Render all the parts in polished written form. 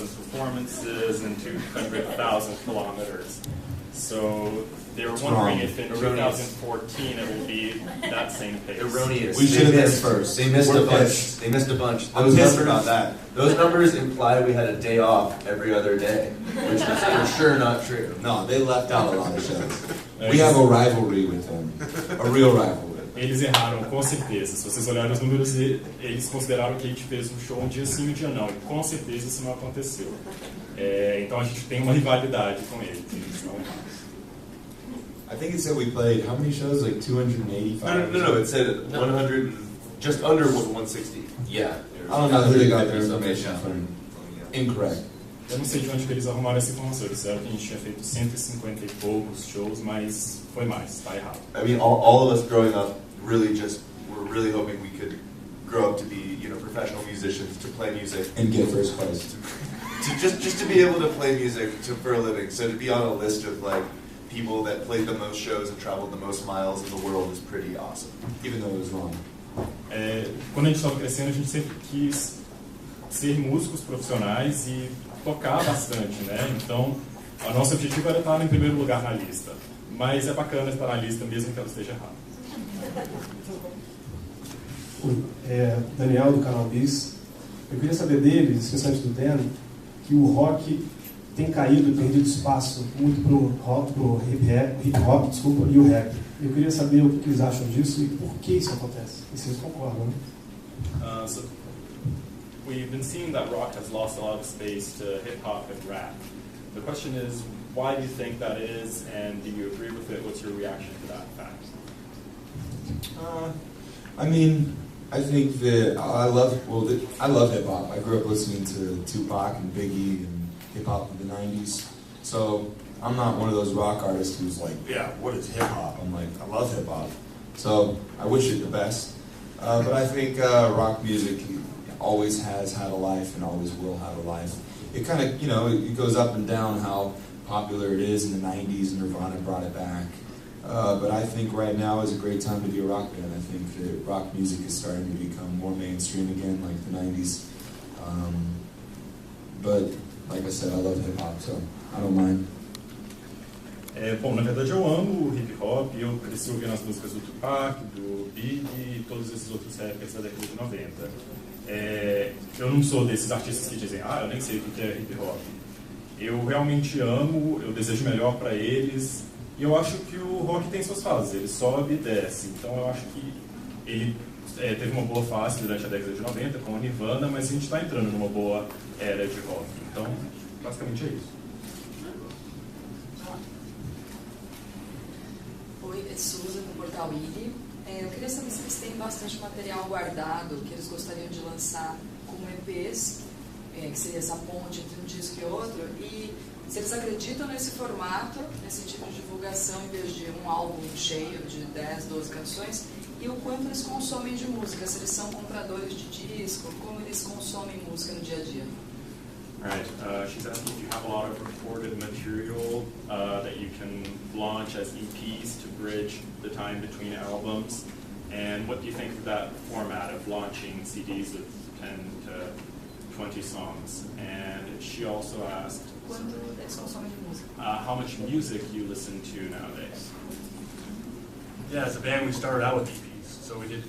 performances and 200,000 kilometers. So they were wondering if in 2014 it will be that same pace. Erroneous. We should have been first. They missed a bunch. They missed a bunch. I'm pissed about that. Those numbers imply we had a day off every other day, which is for sure not true. No, they left out a lot of shows. We have a rivalry with them. A real rivalry. Eles erraram, com certeza. Se vocês olharem os números, eles consideraram que a gente fez um show um dia sim e um dia não. E com certeza isso não aconteceu. Então a gente tem uma rivalidade com eles. Eles não erraram. I think it said we played how many shows? Like 285? No. It said 100, just under 160. Yeah. I don't know who they got their information from. Incorrect. Eu não sei de onde que eles arrumaram essa informação. Eles disseram que a gente tinha feito 150 e poucos shows, mas foi mais, tá errado. I mean, all of us growing up really just were really hoping we could grow up to be, professional musicians, to play music and get first place. just to be able to play music for a living. So to be on a list of like people that played the most shows and traveled the most miles in the world is pretty awesome, even though it was wrong. Quando a gente estava crescendo, a gente sempre quis ser músicos profissionais e tocar bastante, né? Então, o nosso objetivo era estar em primeiro lugar na lista. Mas é bacana estar na lista, mesmo que ela esteja errada. Daniel, do canal Bis. Eu queria saber dele, especialmente do Dan, que o rock tem caído e perdido espaço muito pro hip hop, e o rap. Eu queria saber o que eles acham disso e por que isso acontece. E vocês concordam, né? So we've been seeing that rock has lost a lot of space to hip hop and rap. The question is, why do you think that is, and do you agree with it? What's your reaction to that fact? I mean, I think that I love hip hop. I grew up listening to Tupac and Biggie and hip hop in the 90s. So I'm not one of those rock artists who's like, yeah, what is hip hop? I'm like, I love hip hop. So I wish it the best. But I think rock music always has had a life and always will have a life. It kind of, it goes up and down how popular it is in the 90s, and Nirvana brought it back. But I think right now is a great time to be a rock band. I think that rock music is starting to become more mainstream again, like the 90s. But like I said, I love hip hop, so I don't mind. Bom, na verdade eu amo o hip hop, eu cresci ouvindo as músicas do Tupac, do Biggie e todos esses outros rappers da década de 90. Eu não sou desses artistas que dizem, eu nem sei o que é hip hop. Eu realmente amo, eu desejo melhor para eles, e eu acho que o rock tem suas fases, ele sobe e desce. Então eu acho que ele teve uma boa fase durante a década de 90 com a Nirvana, mas a gente está entrando numa boa era de rock. Então, basicamente é isso. Oi, é Suza, do Portal IRI. Eu queria saber se eles têm bastante material guardado que eles gostariam de lançar como EPs, que seria essa ponte entre um disco e outro, e se eles acreditam nesse formato, nesse tipo de divulgação, em vez de um álbum cheio de 10, 12 canções, e o quanto eles consomem de música, se eles são compradores de disco, como eles consomem música no dia a dia. Right. She's asking if you have a lot of recorded material that you can launch as EPs to bridge the time between albums. And what do you think of that format of launching CDs with 10 to 20 songs? And she also asked how much music you listen to nowadays. Yeah, as a band we started out with EPs. So we did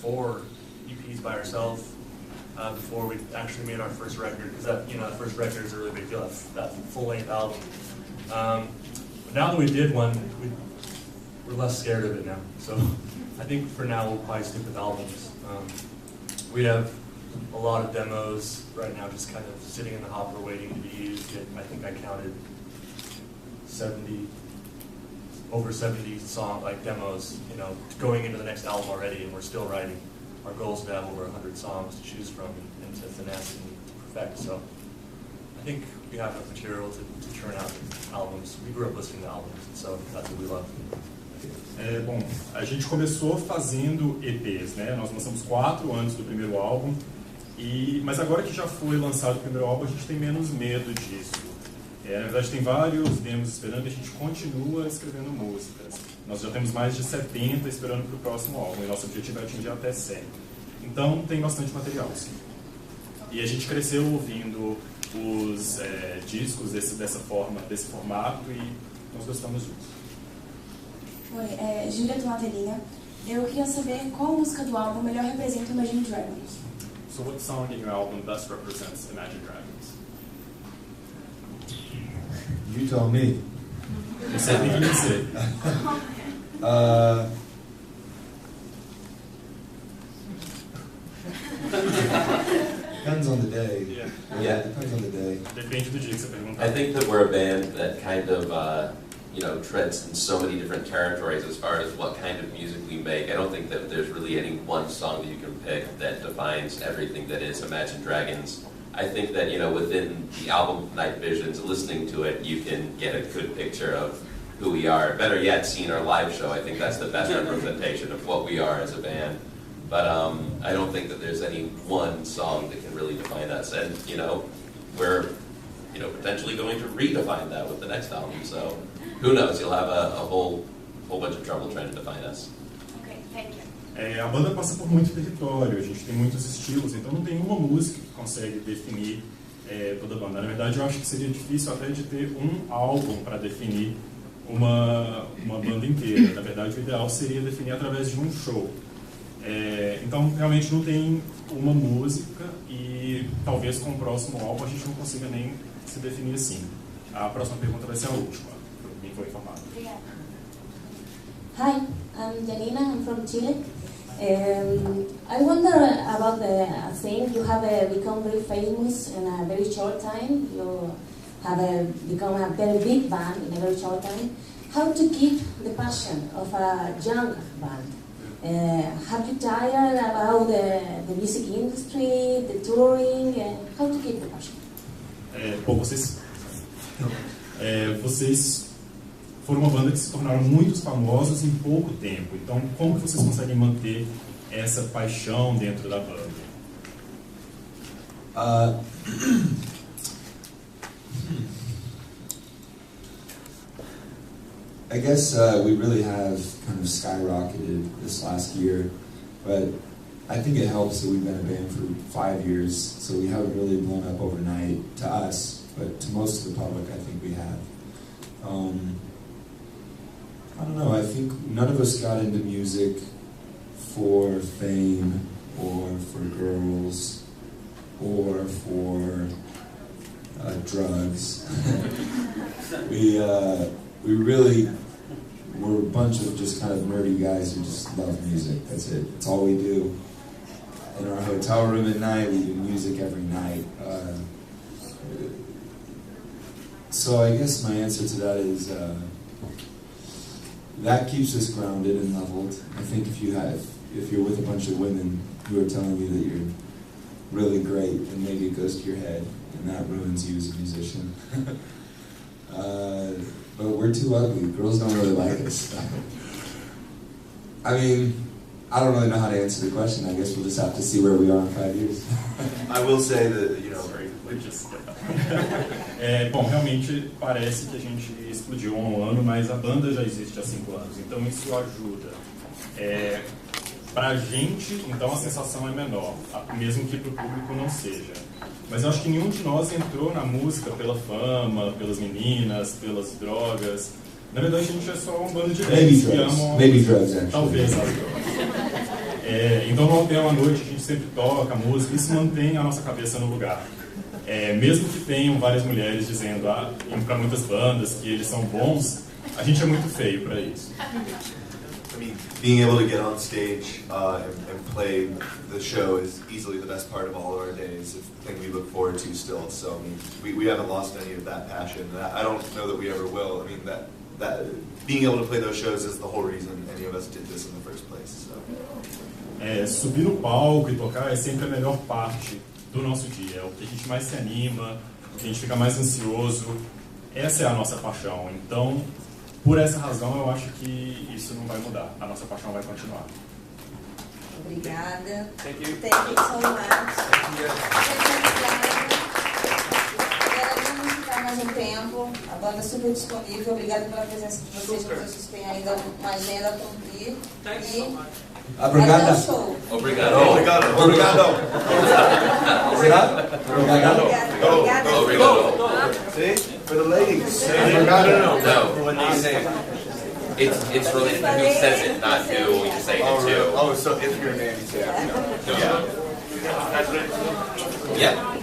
4 EPs by ourselves. Before we actually made our first record, because that first record is a really big deal. That full-length album. But now that we did one, we're less scared of it now. So I think for now we'll probably stick with albums. We have a lot of demos right now, just kind of sitting in the hopper waiting to be used. I think I counted over 70 demos, going into the next album already, and we're still writing. Our goal is to have over 100 songs to choose from and to finesse and perfect. So I think we have enough material to churn out albums. We grew up listening to albums, so that's what we love. Bom, a gente começou fazendo EPs, né? Nós lançamos 4 antes do primeiro álbum, mas agora que já foi lançado o primeiro álbum, a gente tem menos medo disso. Na verdade, tem vários demos esperando e a gente continua escrevendo músicas. Nós já temos mais de 70 esperando para o próximo álbum, e nosso objetivo é atingir até 100. Então, tem bastante material, sim. E a gente cresceu ouvindo discos dessa forma, desse formato, e nós gostamos disso. Oi, Júlia do Matelinha. Eu queria saber qual música do álbum melhor representa Imagine Dragons. So what song in your album best represents Imagine Dragons? You tell me. Você tem que me dizer. Depends on the day. Yeah. Depends on the day. Depende do dia que você perguntar. I think that we're a band that kind of, treads in so many different territories as far as what kind of music we make. I don't think that there's really any one song that you can pick that defines everything that is Imagine Dragons. I think that, within the album Night Visions, listening to it, you can get a good picture of who we are. Better yet, seeing our live show, I think that's the best representation of what we are as a band. But I don't think that there's any one song that can really define us. And, we're, potentially going to redefine that with the next album. So who knows? You'll have a whole bunch of trouble trying to define us. Okay, thank you. A banda passa por muito território, a gente tem muitos estilos, então não tem uma música que consegue definir toda a banda. Na verdade, eu acho que seria difícil até de ter um álbum para definir uma banda inteira. Na verdade, o ideal seria definir através de um show. Então, realmente não tem uma música e talvez com o próximo álbum a gente não consiga nem se definir assim. A próxima pergunta vai ser a última, quem foi informado. Hi, I'm Janina, I'm from Chile. I wonder about a thing. You have become very famous in a very short time. You have become a very big band in a very short time. How to keep the passion of a young band? Have you tired about the music industry, the touring? How to keep the passion? Bom, vocês foram uma banda que se tornaram muito famosos em pouco tempo. Então, como que vocês conseguem manter essa paixão dentro da banda? I guess we really have kind of skyrocketed this last year, but I think it helps that we've been a band for 5 years, so we haven't really blown up overnight to us, but to most of the public I think we have. I don't know, I think none of us got into music for fame or for girls or for drugs. We really were a bunch of just kind of nerdy guys who just love music. That's it. That's all we do. In our hotel room at night, we do music every night. So I guess my answer to that is that keeps us grounded and leveled. I think if you're with a bunch of women who are telling you that you're really great, then maybe it goes to your head, and that ruins you as a musician. But we're too ugly. Girls don't really like us. I mean, I don't really know how to answer the question. I guess we'll just have to see where we are in 5 years. I will say that, Bom, realmente parece que a gente explodiu há um ano, mas a banda já existe há 5 anos, então isso ajuda. Pra gente, então a sensação é menor, mesmo que pro público não seja. Mas eu acho que nenhum de nós entrou na música pela fama, pelas meninas, pelas drogas. Na verdade, a gente é só um bando de velhos que amam... Maybe drugs, actually. Talvez as drogas. Então, no hotel à noite, a gente sempre toca música, isso mantém a nossa cabeça no lugar. Mesmo que tenham várias mulheres dizendo, indo para muitas bandas, que eles são bons, a gente é muito feio para isso. I mean, being able to get on stage and play the show is easily the best part of all of our days. It's the thing we look forward to still. So I mean, we haven't lost any of that passion. I don't know that we ever will. I mean, that being able to play those shows is the whole reason any of us did this in the first place. So. Subir no palco e tocar é sempre a melhor parte do nosso dia. É o que a gente mais se anima, o que a gente fica mais ansioso. Essa é a nossa paixão. Então, por essa razão, eu acho que isso não vai mudar. A nossa paixão vai continuar. Obrigada. Thank you so much. Vamos ficar mais um tempo. A banda é super disponível. Obrigada pela presença de vocês. Vocês têm ainda uma agenda a cumprir. Obrigada. Até o show. Obrigado. Obrigado. Obrigado. Obrigado. Obrigada. Obrigado. See? No. for what they say. It's related to who says it, not who you're saying it to. Oh, so if your name is Yeah. Yeah.